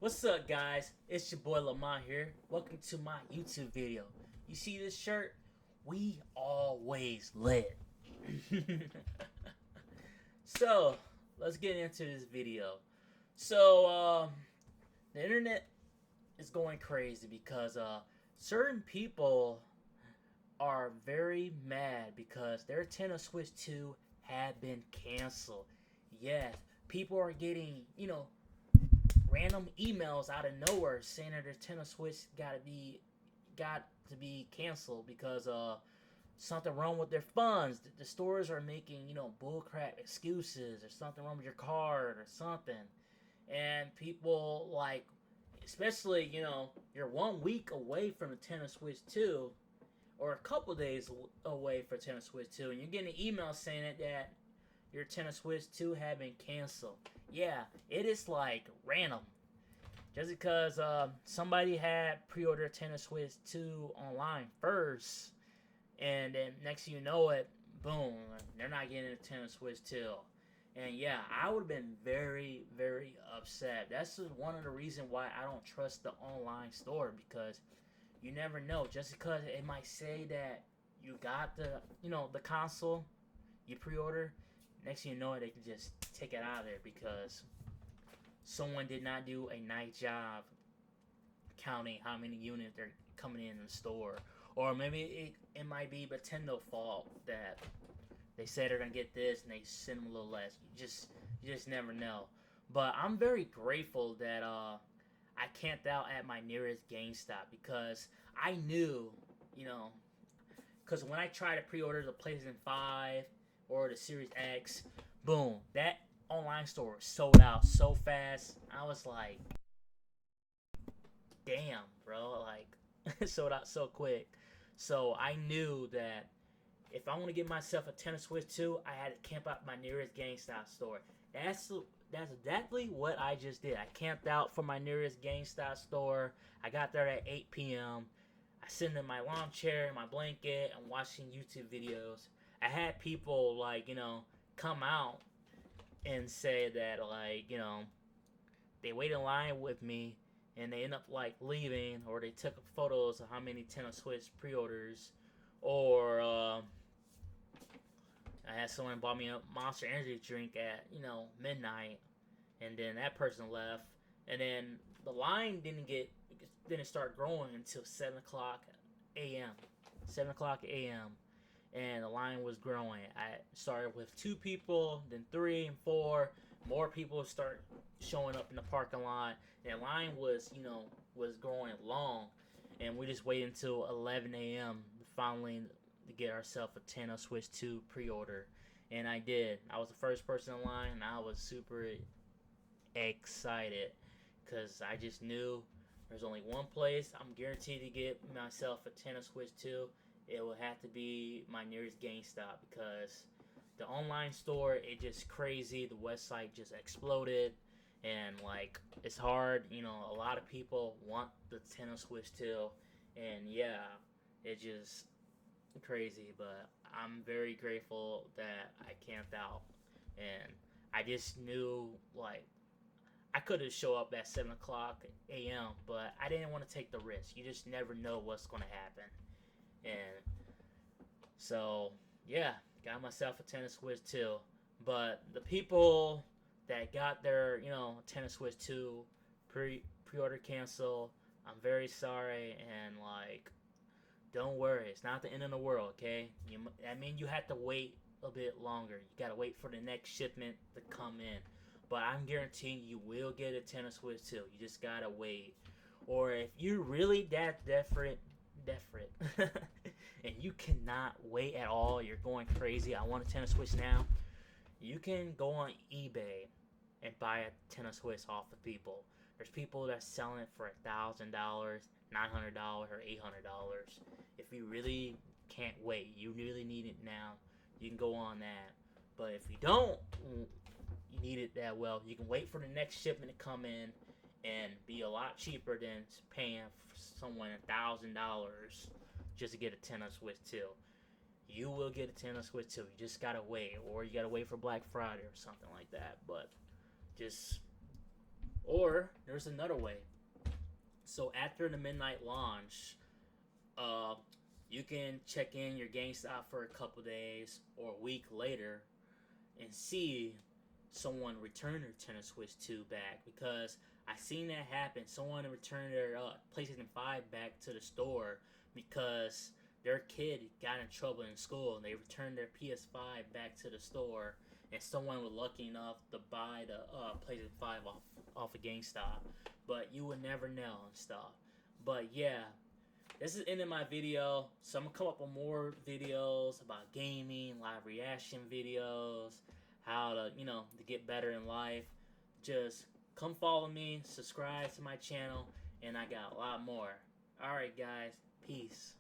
What's up, guys? It's your boy Lamont here. Welcome to my YouTube video. You see this shirt? We always lit. So, let's get into this video. So, the internet is going crazy because certain people are very mad because their Nintendo Switch 2 have been canceled. Yes, people are getting, random emails out of nowhere saying that their Nintendo Switch got to be canceled because something wrong with their funds. The stores are making bullcrap excuses or something wrong with your card or something, and people like, especially you're 1 week away from the Nintendo Switch 2 or a couple days away for Nintendo Switch 2, and you're getting an email saying that your Nintendo Switch 2 have been canceled. Yeah, it is like random. Just because somebody had pre-ordered Nintendo Switch 2 online first, and then next thing you know it, boom, they're not getting a Nintendo Switch 2. And yeah, I would have been very, very upset. That's one of the reasons why I don't trust the online store, because you never know. Just because it might say that you got the console you pre-order, next thing you know it, they can just take it out of there because someone did not do a nice job counting how many units they're coming in the store. Or maybe it might be Nintendo fault that they say they're gonna get this and they send them a little less. You just never know. But I'm very grateful that I camped out at my nearest GameStop because I knew, you know, because when I tried to pre-order the PlayStation 5 or the Series X, boom, that online store sold out so fast. I was like, damn, bro, like it sold out so quick. So I knew that if I want to get myself a Nintendo Switch 2, I had to camp out my nearest GameStop store. That's exactly what I just did. I camped out for my nearest GameStop store. I got there at 8 p.m. I sit in my lawn chair, my blanket, and watching YouTube videos. I had people come out and say that they wait in line with me and they end up leaving, or they took photos of how many Nintendo Switch pre-orders, or I had someone bought me a Monster Energy drink at midnight, and then that person left, and then the line didn't start growing until 7 o'clock a.m. 7 o'clock a.m. And the line was growing. I started with 2 people, then 3 and 4. More people start showing up in the parking lot. And the line was growing long, and we just waited until 11 a.m. finally to get ourselves a Nintendo Switch 2 pre-order. And I did. I was the first person in line, and I was super excited because I just knew there's only one place I'm guaranteed to get myself a Nintendo Switch 2. It will have to be my nearest GameStop because the online store, it just crazy. The website just exploded, and it's hard. A lot of people want the Nintendo Switch 2, and yeah, it just crazy. But I'm very grateful that I camped out, and I just knew I could have show up at 7 o'clock a.m., but I didn't want to take the risk. You just never know what's going to happen. And so, yeah, got myself a Nintendo Switch 2. But the people that got their, Nintendo Switch 2 pre-order cancel, I'm very sorry. And, don't worry. It's not the end of the world, okay? You have to wait a bit longer. You got to wait for the next shipment to come in. But I'm guaranteeing you will get a Nintendo Switch 2. You just got to wait. Or if you're really that desperate, and you cannot wait at all, you're going crazy, I want a Nintendo Switch now, you can go on eBay and buy a Nintendo Switch off of people. There's people that's selling it for $1,000, $900, or $800. If you really can't wait, you really need it now, you can go on that. But if you don't you need it that well, you can wait for the next shipment to come in and be a lot cheaper than paying someone $1,000 just to get a Nintendo Switch 2. You will get a Nintendo Switch 2. You just gotta wait, or you gotta wait for Black Friday or something like that. But just Or there's another way. So after the midnight launch, uh, you can check in your GameStop for a couple days or a week later and see someone return their Nintendo Switch 2 back, because I seen that happen. Someone returned their PlayStation 5 back to the store because their kid got in trouble in school and they returned their PS5 back to the store, and someone was lucky enough to buy the PlayStation 5 off of GameStop. But you would never know and stuff. But yeah, this is the end of my video. So I'm gonna come up with more videos about gaming, live reaction videos, how to, to get better in life. Just come follow me, subscribe to my channel, and I got a lot more. Alright guys, peace.